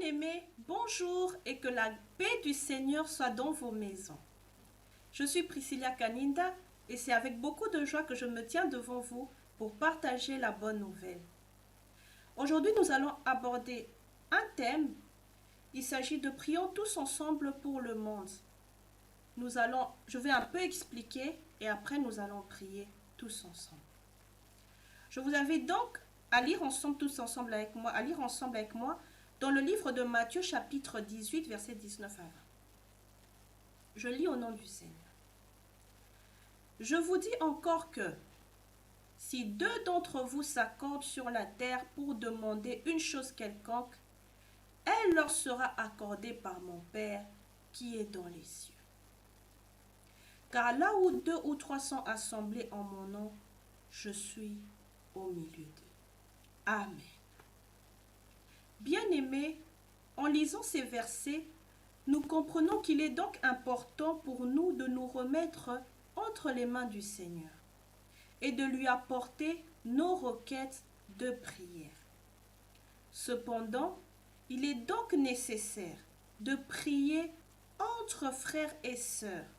Bien-aimés, bonjour et que la paix du Seigneur soit dans vos maisons. Je suis Priscilla Kaninda et c'est avec beaucoup de joie que je me tiens devant vous pour partager la bonne nouvelle. Aujourd'hui, nous allons aborder un thème. Il s'agit de prions tous ensemble pour le monde. Je vais un peu expliquer et après nous allons prier tous ensemble. Je vous invite donc à lire ensemble avec moi dans le livre de Matthieu chapitre 18 verset 19 à 20. Je lis au nom du Seigneur. Je vous dis encore que si deux d'entre vous s'accordent sur la terre pour demander une chose quelconque, elle leur sera accordée par mon Père qui est dans les cieux. Car là où 2 ou 3 sont assemblés en mon nom, je suis au milieu d'eux. Amen. Bien-aimés, en lisant ces versets, nous comprenons qu'il est donc important pour nous de nous remettre entre les mains du Seigneur et de lui apporter nos requêtes de prière. Cependant, il est donc nécessaire de prier entre frères et sœurs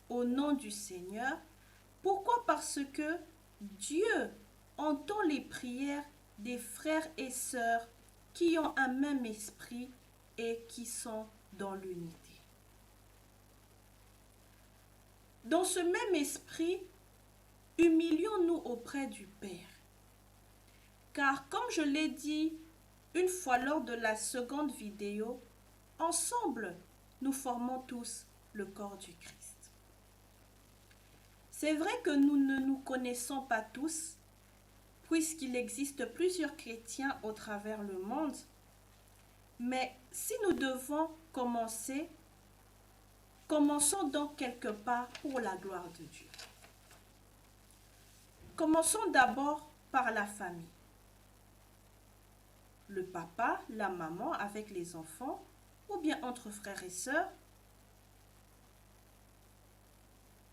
au nom du Seigneur. Pourquoi? Parce que Dieu entend les prières des frères et sœurs qui ont un même esprit et qui sont dans l'unité. Dans ce même esprit, humilions-nous auprès du Père. Car comme je l'ai dit une fois lors de la seconde vidéo, ensemble, nous formons tous le corps du Christ. C'est vrai que nous ne nous connaissons pas tous, puisqu'il existe plusieurs chrétiens au travers le monde, mais si nous devons commençons donc quelque part pour la gloire de Dieu. Commençons d'abord par la famille. Le papa, la maman avec les enfants, ou bien entre frères et sœurs,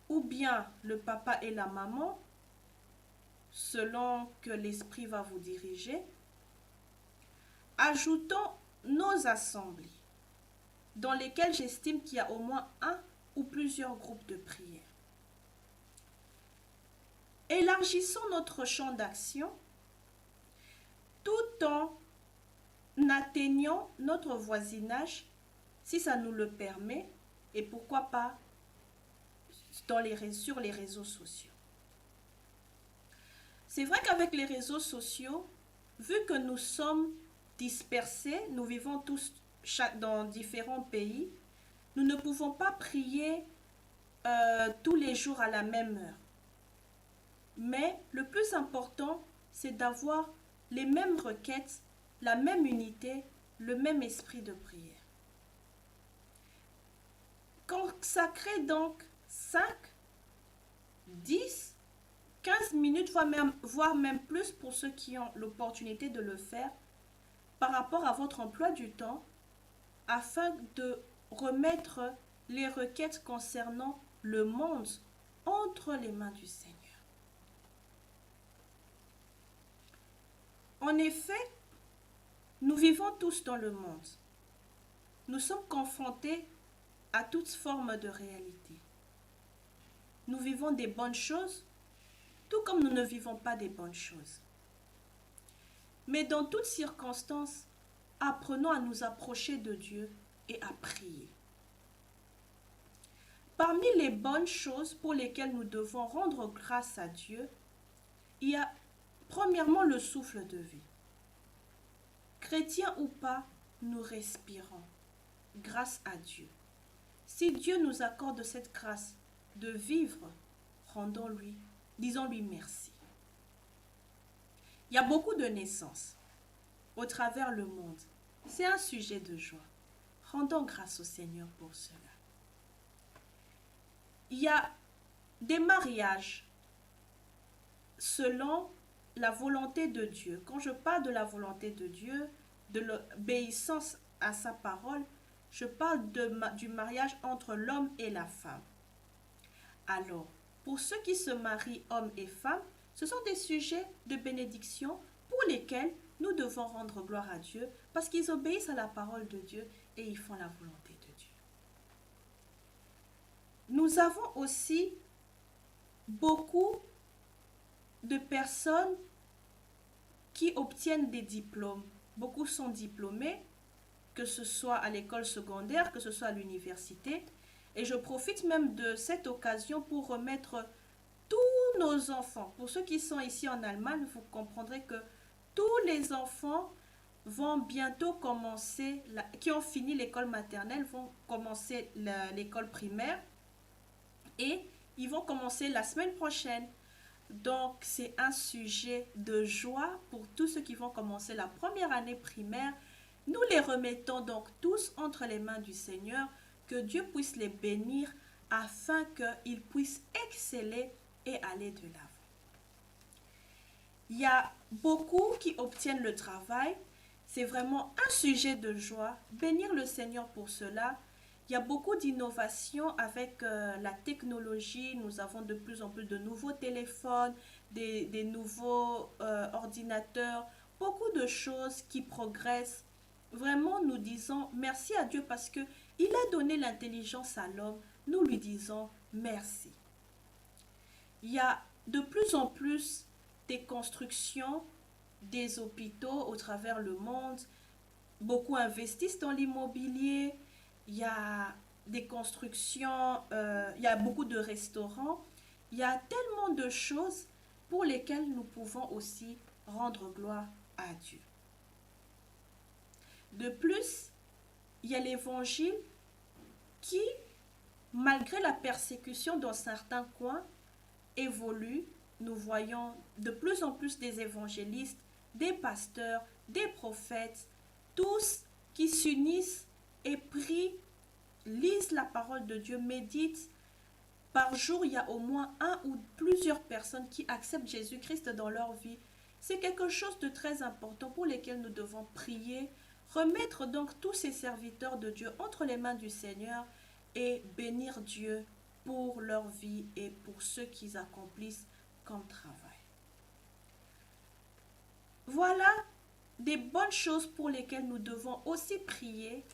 ou bien le papa et la maman, selon que l'esprit va vous diriger. Ajoutons nos assemblées, dans lesquelles j'estime qu'il y a au moins un ou plusieurs groupes de prière. Élargissons notre champ d'action tout en atteignant notre voisinage, si ça nous le permet, et pourquoi pas sur les réseaux sociaux. C'est vrai qu'avec les réseaux sociaux, vu que nous sommes dispersés, nous vivons tous dans différents pays, nous ne pouvons pas prier tous les jours à la même heure. Mais le plus important, c'est d'avoir les mêmes requêtes, la même unité, le même esprit de prière. Consacrez donc 5, 10, 15 minutes, voire même plus pour ceux qui ont l'opportunité de le faire par rapport à votre emploi du temps, afin de remettre les requêtes concernant le monde entre les mains du Seigneur. En effet, nous vivons tous dans le monde. Nous sommes confrontés à toutes formes de réalité. Nous vivons des bonnes choses, tout comme nous ne vivons pas des bonnes choses. Mais dans toutes circonstances, apprenons à nous approcher de Dieu et à prier. Parmi les bonnes choses pour lesquelles nous devons rendre grâce à Dieu, il y a premièrement le souffle de vie. Chrétiens ou pas, nous respirons grâce à Dieu. Si Dieu nous accorde cette grâce de vivre, disons-lui merci. Il y a beaucoup de naissances au travers le monde. C'est un sujet de joie. Rendons grâce au Seigneur pour cela. Il y a des mariages selon la volonté de Dieu. Quand je parle de la volonté de Dieu, de l'obéissance à sa parole, je parle du mariage entre l'homme et la femme. Alors, pour ceux qui se marient, hommes et femmes, ce sont des sujets de bénédiction pour lesquels nous devons rendre gloire à Dieu parce qu'ils obéissent à la parole de Dieu et ils font la volonté de Dieu. Nous avons aussi beaucoup de personnes qui obtiennent des diplômes. Beaucoup sont diplômés, que ce soit à l'école secondaire, que ce soit à l'université. Et je profite même de cette occasion pour remettre tous nos enfants. Pour ceux qui sont ici en Allemagne, vous comprendrez que tous les enfants vont bientôt commencer, qui ont fini l'école maternelle, vont commencer l'école primaire et ils vont commencer la semaine prochaine. Donc, c'est un sujet de joie pour tous ceux qui vont commencer la première année primaire. Nous les remettons donc tous entre les mains du Seigneur, que Dieu puisse les bénir afin qu'ils puissent exceller et aller de l'avant. Il y a beaucoup qui obtiennent le travail. C'est vraiment un sujet de joie. Bénir le Seigneur pour cela. Il y a beaucoup d'innovations avec la technologie. Nous avons de plus en plus de nouveaux téléphones, des nouveaux ordinateurs, beaucoup de choses qui progressent. Vraiment, nous disons merci à Dieu parce qu'il a donné l'intelligence à l'homme. Nous lui disons merci. Il y a de plus en plus des constructions des hôpitaux au travers le monde. Beaucoup investissent dans l'immobilier. Il y a des constructions, il y a beaucoup de restaurants. Il y a tellement de choses pour lesquelles nous pouvons aussi rendre gloire à Dieu. De plus, il y a l'évangile qui, malgré la persécution dans certains coins, évolue. Nous voyons de plus en plus des évangélistes, des pasteurs, des prophètes, tous qui s'unissent et prient, lisent la parole de Dieu, méditent. Par jour, il y a au moins un ou plusieurs personnes qui acceptent Jésus-Christ dans leur vie. C'est quelque chose de très important pour lesquels nous devons prier, remettre donc tous ces serviteurs de Dieu entre les mains du Seigneur et bénir Dieu pour leur vie et pour ce qu'ils accomplissent comme travail. Voilà des bonnes choses pour lesquelles nous devons aussi prier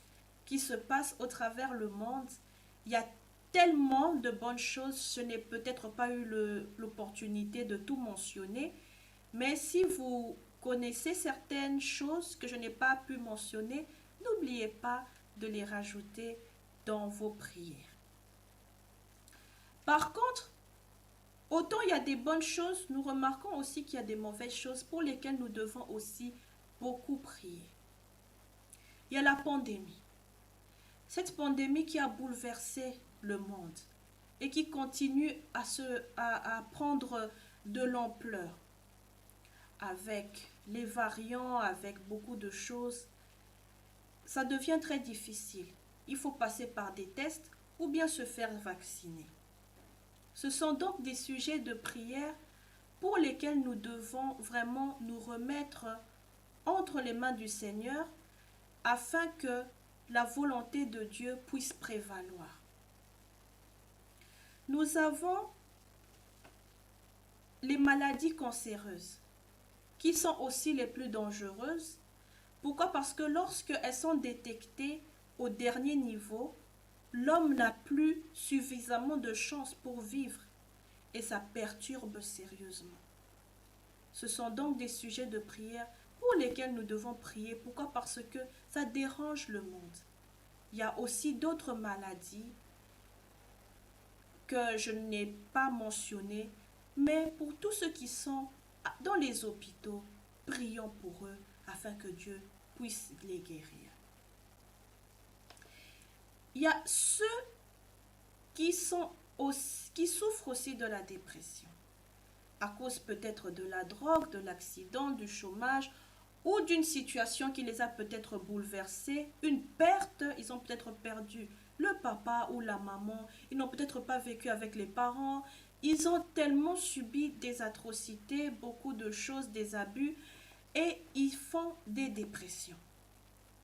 qui se passent au travers le monde. Il y a tellement de bonnes choses, je n'ai peut-être pas eu l'opportunité de tout mentionner, mais si vous connaissez certaines choses que je n'ai pas pu mentionner, n'oubliez pas de les rajouter dans vos prières. Par contre, autant il y a des bonnes choses, nous remarquons aussi qu'il y a des mauvaises choses pour lesquelles nous devons aussi beaucoup prier. Il y a la pandémie. Cette pandémie qui a bouleversé le monde et qui continue à prendre de l'ampleur avec les variants, avec beaucoup de choses. Ça devient très difficile. Il faut passer par des tests ou bien se faire vacciner. Ce sont donc des sujets de prière pour lesquels nous devons vraiment nous remettre entre les mains du Seigneur afin que la volonté de Dieu puisse prévaloir. Nous avons les maladies cancéreuses qui sont aussi les plus dangereuses. Pourquoi? Parce que lorsqu'elles sont détectées au dernier niveau, l'homme n'a plus suffisamment de chances pour vivre et ça perturbe sérieusement. Ce sont donc des sujets de prière pour lesquels nous devons prier. Pourquoi? Parce que ça dérange le monde. Il y a aussi d'autres maladies que je n'ai pas mentionnées, mais pour tous ceux qui sont dans les hôpitaux, prions pour eux afin que Dieu puisse les guérir. Il y a ceux qui souffrent aussi de la dépression, à cause peut-être de la drogue, de l'accident, du chômage ou d'une situation qui les a peut-être bouleversés, une perte, ils ont peut-être perdu le papa ou la maman, ils n'ont peut-être pas vécu avec les parents, ils ont tellement subi des atrocités, beaucoup de choses, des abus, et ils font des dépressions.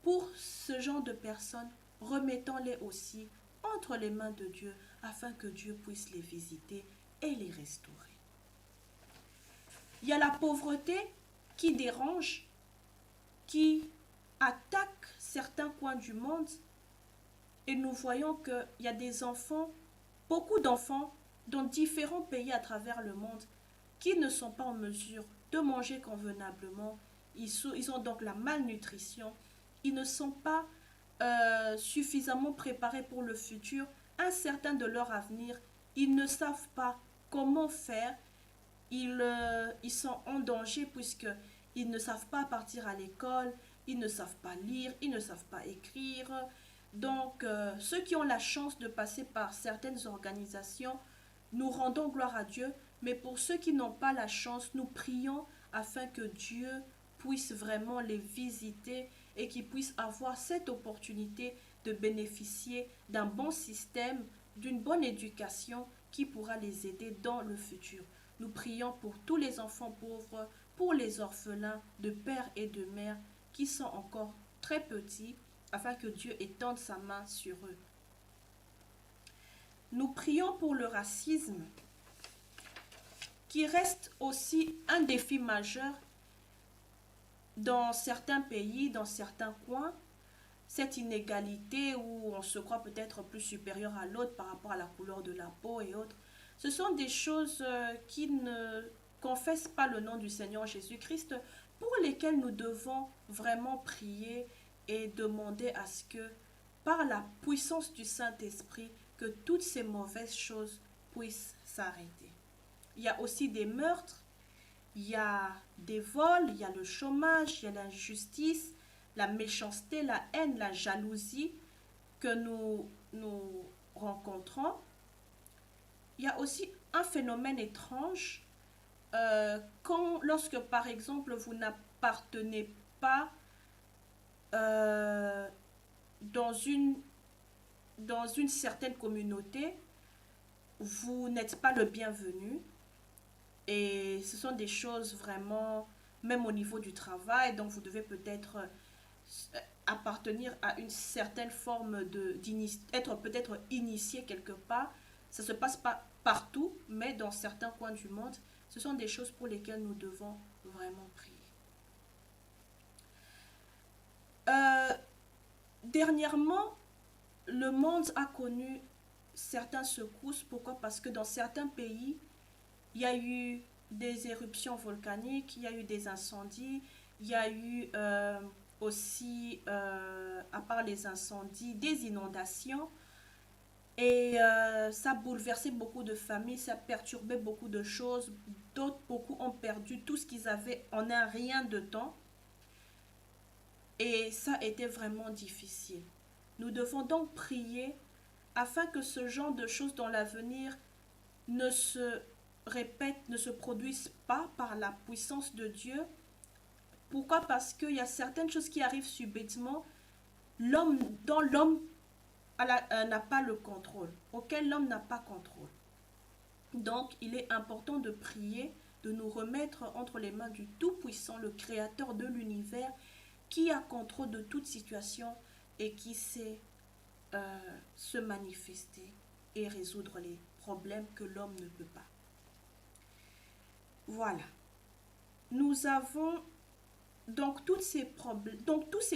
Pour ce genre de personnes, remettons-les aussi entre les mains de Dieu afin que Dieu puisse les visiter et les restaurer. Il y a la pauvreté qui dérange qui attaque certains coins du monde et nous voyons qu'il y a des enfants, beaucoup d'enfants dans différents pays à travers le monde qui ne sont pas en mesure de manger convenablement. Ils ont donc la malnutrition. Ils ne sont pas suffisamment préparés pour le futur, incertains de leur avenir. Ils ne savent pas comment faire. Ils sont en danger puisqu'ils ne savent pas partir à l'école, ils ne savent pas lire, ils ne savent pas écrire. Donc, ceux qui ont la chance de passer par certaines organisations, nous rendons gloire à Dieu. Mais pour ceux qui n'ont pas la chance, nous prions afin que Dieu puisse vraiment les visiter et qu'ils puissent avoir cette opportunité de bénéficier d'un bon système, d'une bonne éducation qui pourra les aider dans le futur. Nous prions pour tous les enfants pauvres, pour les orphelins de père et de mère qui sont encore très petits, afin que Dieu étende sa main sur eux. Nous prions pour le racisme, qui reste aussi un défi majeur dans certains pays, dans certains coins. Cette inégalité où on se croit peut-être plus supérieur à l'autre par rapport à la couleur de la peau et autres, ce sont des choses qui ne confessent pas le nom du Seigneur Jésus-Christ, pour lesquelles nous devons vraiment prier et demander à ce que, par la puissance du Saint-Esprit, que toutes ces mauvaises choses puissent s'arrêter. Il y a aussi des meurtres, il y a des vols, il y a le chômage, il y a l'injustice, la méchanceté, la haine, la jalousie que nous rencontrons. Il y a aussi un phénomène étrange lorsque par exemple vous n'appartenez pas dans une certaine communauté, vous n'êtes pas le bienvenu. Et ce sont des choses vraiment, même au niveau du travail, donc vous devez peut-être appartenir à une certaine forme être peut-être initié quelque part. Ça ne se passe pas partout, mais dans certains coins du monde, ce sont des choses pour lesquelles nous devons vraiment prier. Dernièrement, le monde a connu certaines secousses. Pourquoi? Parce que dans certains pays, il y a eu des éruptions volcaniques, il y a eu des incendies, il y a eu aussi, à part les incendies, des inondations. Et ça a bouleversé beaucoup de familles, ça a perturbé beaucoup de choses. Beaucoup ont perdu tout ce qu'ils avaient en un rien de temps. Et ça a été vraiment difficile. Nous devons donc prier afin que ce genre de choses dans l'avenir ne se répètent, ne se produisent pas par la puissance de Dieu. Pourquoi? Parce qu'il y a certaines choses qui arrivent subitement, dont l'homme n'a pas le contrôle, auquel l'homme n'a pas contrôle. Donc, il est important de prier, de nous remettre entre les mains du Tout-Puissant, le Créateur de l'univers, qui a contrôle de toute situation et qui sait se manifester et résoudre les problèmes que l'homme ne peut pas. Voilà. Nous avons donc tous ces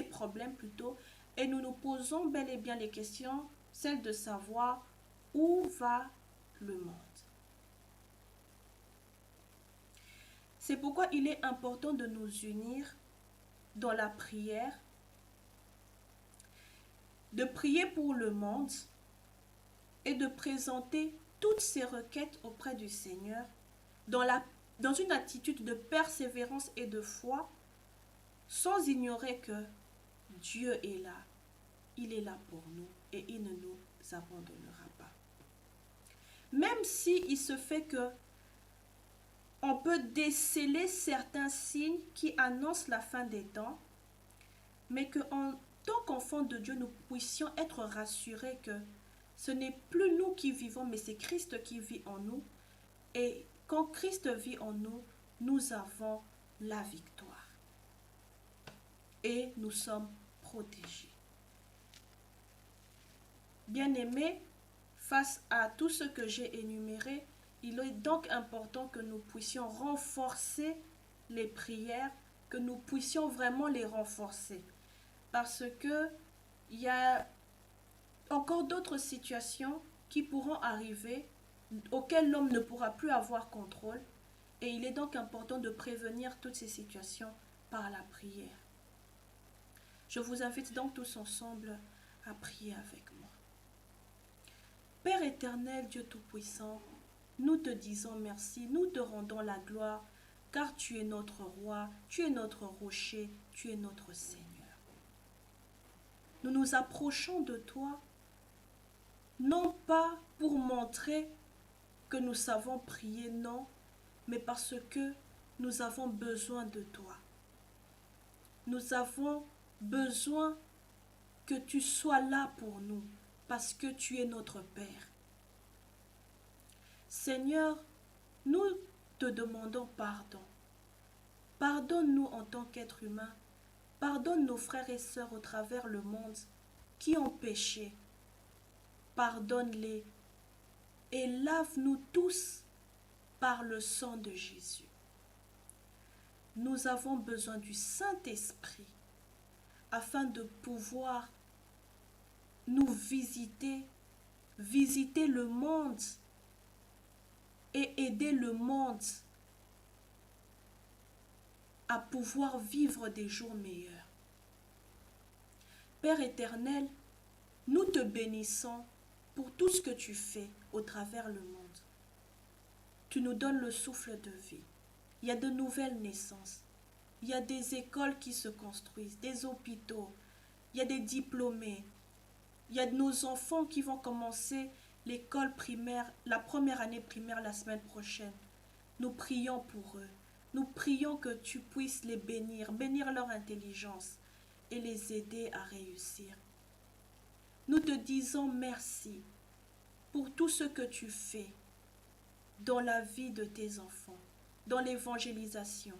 problèmes plutôt, et nous nous posons bel et bien les questions, celle de savoir où va le monde. C'est pourquoi il est important de nous unir dans la prière, de prier pour le monde et de présenter toutes ces requêtes auprès du Seigneur dans une attitude de persévérance et de foi, sans ignorer que Dieu est là. Il est là pour nous et il ne nous abandonnera pas. Même s'il se fait que on peut déceler certains signes qui annoncent la fin des temps, mais qu'en tant qu'enfants de Dieu, nous puissions être rassurés que ce n'est plus nous qui vivons, mais c'est Christ qui vit en nous. Et quand Christ vit en nous, nous avons la victoire. Et nous sommes protégés. Bien-aimés, face à tout ce que j'ai énuméré, il est donc important que nous puissions renforcer les prières que nous puissions vraiment les renforcer. Parce que il y a encore d'autres situations qui pourront arriver, auxquelles l'homme ne pourra plus avoir contrôle. Et il est donc important de prévenir toutes ces situations par la prière. Je vous invite donc tous ensemble à prier avec moi. Père éternel, Dieu Tout-Puissant, nous te disons merci, nous te rendons la gloire, car tu es notre roi, tu es notre rocher, tu es notre Seigneur. Nous nous approchons de toi, non pas pour montrer que nous savons prier, non, mais parce que nous avons besoin de toi. Nous avons besoin que tu sois là pour nous, parce que tu es notre Père. Seigneur, nous te demandons pardon. Pardonne-nous en tant qu'être humain. Pardonne nos frères et sœurs au travers le monde qui ont péché. Pardonne-les et lave-nous tous par le sang de Jésus. Nous avons besoin du Saint-Esprit afin de pouvoir nous visiter le monde et aider le monde à pouvoir vivre des jours meilleurs. Père éternel, nous te bénissons pour tout ce que tu fais au travers le monde. Tu nous donnes le souffle de vie. Il y a de nouvelles naissances. Il y a des écoles qui se construisent, des hôpitaux. Il y a des diplômés. Il y a de nos enfants qui vont commencer l'école primaire, la première année primaire la semaine prochaine. Nous prions pour eux. Nous prions que tu puisses les bénir, bénir leur intelligence et les aider à réussir. Nous te disons merci pour tout ce que tu fais dans la vie de tes enfants, dans l'évangélisation,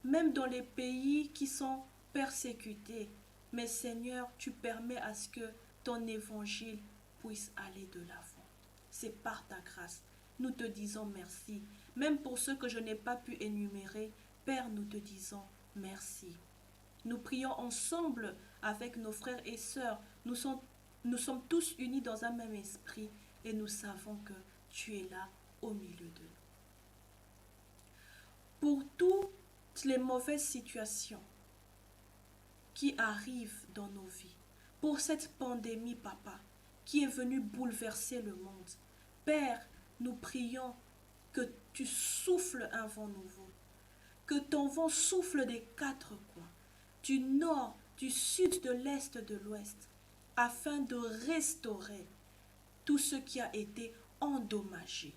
même dans les pays qui sont persécutés. Mais Seigneur, tu permets à ce que ton évangile puisse aller de l'avant. C'est par ta grâce. Nous te disons merci. Même pour ceux que je n'ai pas pu énumérer, Père, nous te disons merci. Nous prions ensemble avec nos frères et sœurs. Nous sommes tous unis dans un même esprit et nous savons que tu es là au milieu de nous. Pour toutes les mauvaises situations qui arrivent dans nos vies, pour cette pandémie, Papa, qui est venue bouleverser le monde, Père, nous prions que tu souffles un vent nouveau, que ton vent souffle des quatre coins, du nord, du sud, de l'est, de l'ouest, afin de restaurer tout ce qui a été endommagé.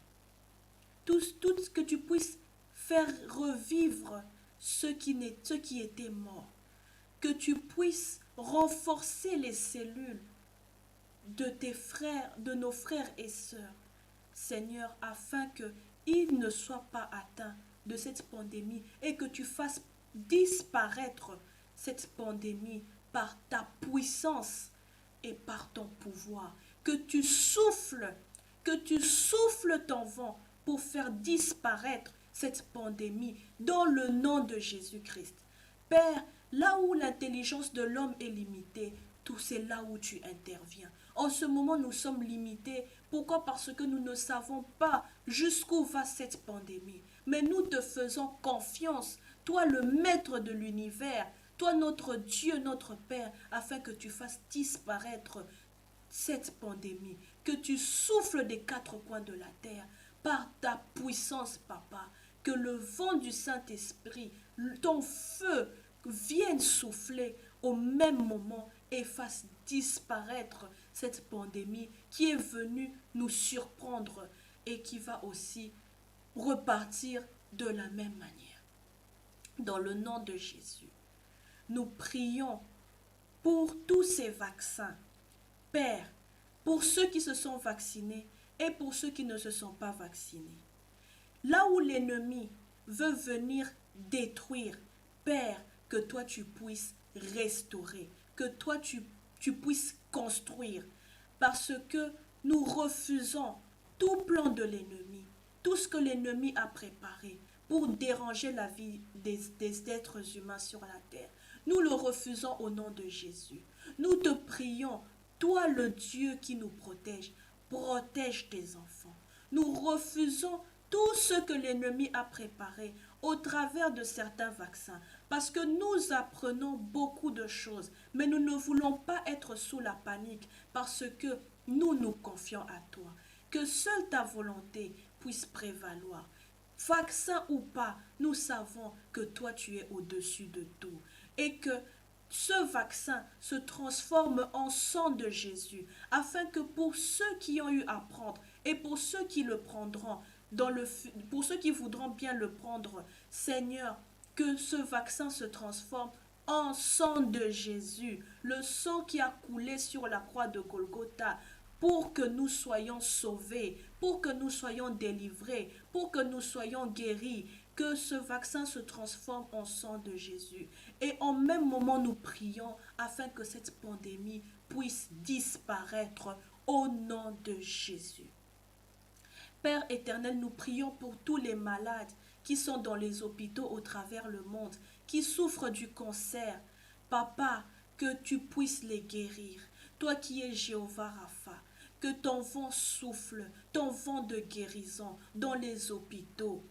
Tout ce que tu puisses faire revivre ce qui était mort. Que tu puisses renforcer les cellules de tes frères, de nos frères et sœurs, Seigneur, afin qu'ils ne soient pas atteints de cette pandémie et que tu fasses disparaître cette pandémie par ta puissance et par ton pouvoir. Que tu souffles ton vent pour faire disparaître cette pandémie dans le nom de Jésus-Christ. Père, là où l'intelligence de l'homme est limitée, tout c'est là où tu interviens. En ce moment, nous sommes limités. Pourquoi? Parce que nous ne savons pas jusqu'où va cette pandémie. Mais nous te faisons confiance, toi le maître de l'univers, toi notre Dieu, notre Père, afin que tu fasses disparaître cette pandémie, que tu souffles des quatre coins de la terre par ta puissance, Papa, que le vent du Saint-Esprit, ton feu, vienne souffler au même moment et fasse disparaître cette pandémie qui est venue nous surprendre et qui va aussi repartir de la même manière. Dans le nom de Jésus, nous prions pour tous ces vaccins. Père, pour ceux qui se sont vaccinés et pour ceux qui ne se sont pas vaccinés. Là où l'ennemi veut venir détruire, Père, que toi tu puisses restaurer, que toi tu puisses construire, parce que nous refusons tout plan de l'ennemi, tout ce que l'ennemi a préparé pour déranger la vie des êtres humains sur la terre. Nous le refusons au nom de Jésus. Nous te prions, toi le Dieu qui nous protège, protège tes enfants. Nous refusons tout ce que l'ennemi a préparé au travers de certains vaccins, parce que nous apprenons beaucoup de choses, mais nous ne voulons pas être sous la panique, parce que nous nous confions à toi. Que seule ta volonté puisse prévaloir. Vaccin ou pas, nous savons que toi tu es au-dessus de tout et que ce vaccin se transforme en sang de Jésus, afin que pour ceux qui ont eu à prendre et pour ceux qui le prendront, pour ceux qui voudront bien le prendre, Seigneur, que ce vaccin se transforme en sang de Jésus, le sang qui a coulé sur la croix de Golgotha, pour que nous soyons sauvés, pour que nous soyons délivrés, pour que nous soyons guéris, que ce vaccin se transforme en sang de Jésus. Et en même moment, nous prions afin que cette pandémie puisse disparaître au nom de Jésus. Père éternel, nous prions pour tous les malades qui sont dans les hôpitaux au travers le monde, qui souffrent du cancer. Papa, que tu puisses les guérir. Toi qui es Jéhovah Rapha, que ton vent souffle, ton vent de guérison dans les hôpitaux.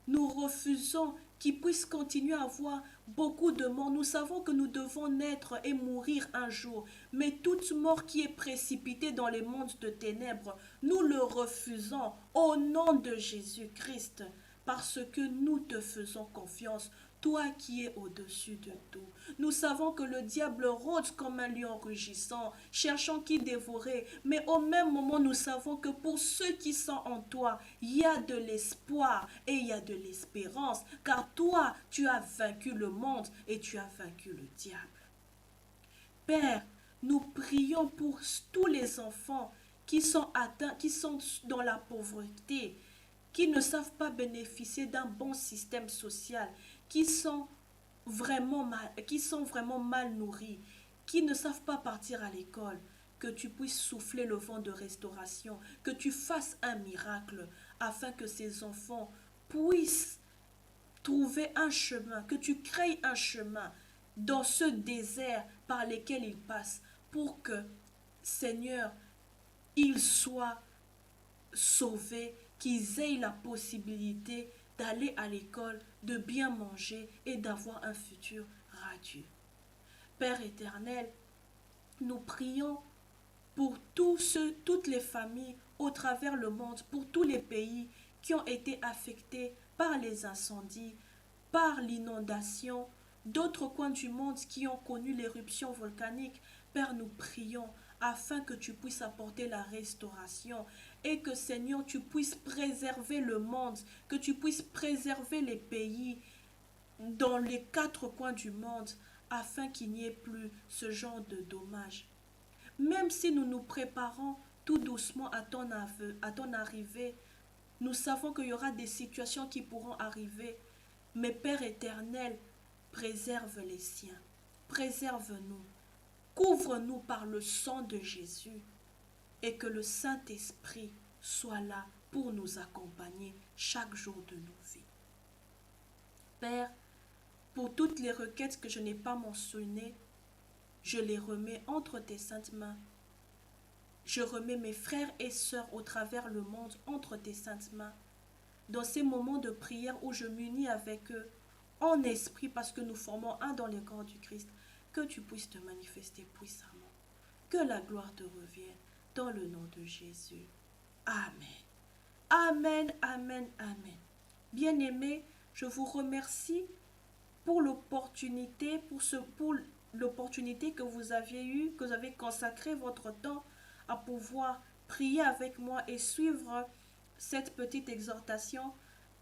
Nous refusons qu'il puisse continuer à avoir beaucoup de morts. Nous savons que nous devons naître et mourir un jour. Mais toute mort qui est précipitée dans les mondes de ténèbres, nous le refusons au nom de Jésus-Christ. Parce que nous te faisons confiance, toi qui es au-dessus de tout. Nous savons que le diable rôde comme un lion rugissant, cherchant qui dévorer. Mais au même moment, nous savons que pour ceux qui sont en toi, il y a de l'espoir et il y a de l'espérance. Car toi, tu as vaincu le monde et tu as vaincu le diable. Père, nous prions pour tous les enfants qui sont atteints, qui sont dans la pauvreté, qui ne savent pas bénéficier d'un bon système social, qui sont vraiment mal nourris, qui ne savent pas partir à l'école. Que tu puisses souffler le vent de restauration, que tu fasses un miracle afin que ces enfants puissent trouver un chemin, que tu crées un chemin dans ce désert par lequel ils passent pour que, Seigneur, ils soient sauvés, qu'ils aient la possibilité d'aller à l'école, de bien manger et d'avoir un futur radieux. Père éternel, nous prions pour toutes les familles au travers le monde, pour tous les pays qui ont été affectés par les incendies, par l'inondation, d'autres coins du monde qui ont connu l'éruption volcanique. Père, nous prions afin que tu puisses apporter la restauration et que, Seigneur, tu puisses préserver le monde, que tu puisses préserver les pays dans les 4 coins du monde afin qu'il n'y ait plus ce genre de dommages. Même si nous nous préparons tout doucement à ton arrivée, nous savons qu'il y aura des situations qui pourront arriver. Mais Père éternel, préserve les siens, préserve-nous, couvre-nous par le sang de Jésus et que le Saint-Esprit soit là pour nous accompagner chaque jour de nos vies. Père, pour toutes les requêtes que je n'ai pas mentionnées, je les remets entre tes saintes mains. Je remets mes frères et sœurs au travers le monde entre tes saintes mains. Dans ces moments de prière où je m'unis avec eux en esprit parce que nous formons un dans le corps du Christ, que tu puisses te manifester puissamment. Que la gloire te revienne dans le nom de Jésus. Amen. Amen, amen, amen. Bien-aimés, je vous remercie pour l'opportunité, pour l'opportunité que vous aviez eue, que vous avez consacré votre temps à pouvoir prier avec moi et suivre cette petite exhortation.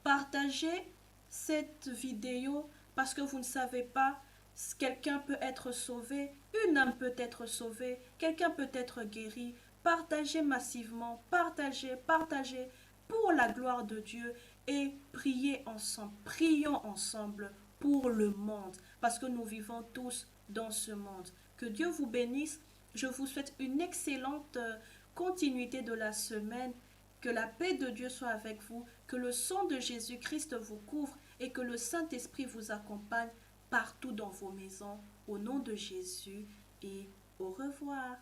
Partagez cette vidéo parce que vous ne savez pas, quelqu'un peut être sauvé, une âme peut être sauvée, quelqu'un peut être guéri. Partagez massivement, partagez pour la gloire de Dieu et priez ensemble, prions ensemble pour le monde parce que nous vivons tous dans ce monde. Que Dieu vous bénisse. Je vous souhaite une excellente continuité de la semaine. Que la paix de Dieu soit avec vous, que le sang de Jésus-Christ vous couvre et que le Saint-Esprit vous accompagne partout dans vos maisons. Au nom de Jésus et au revoir.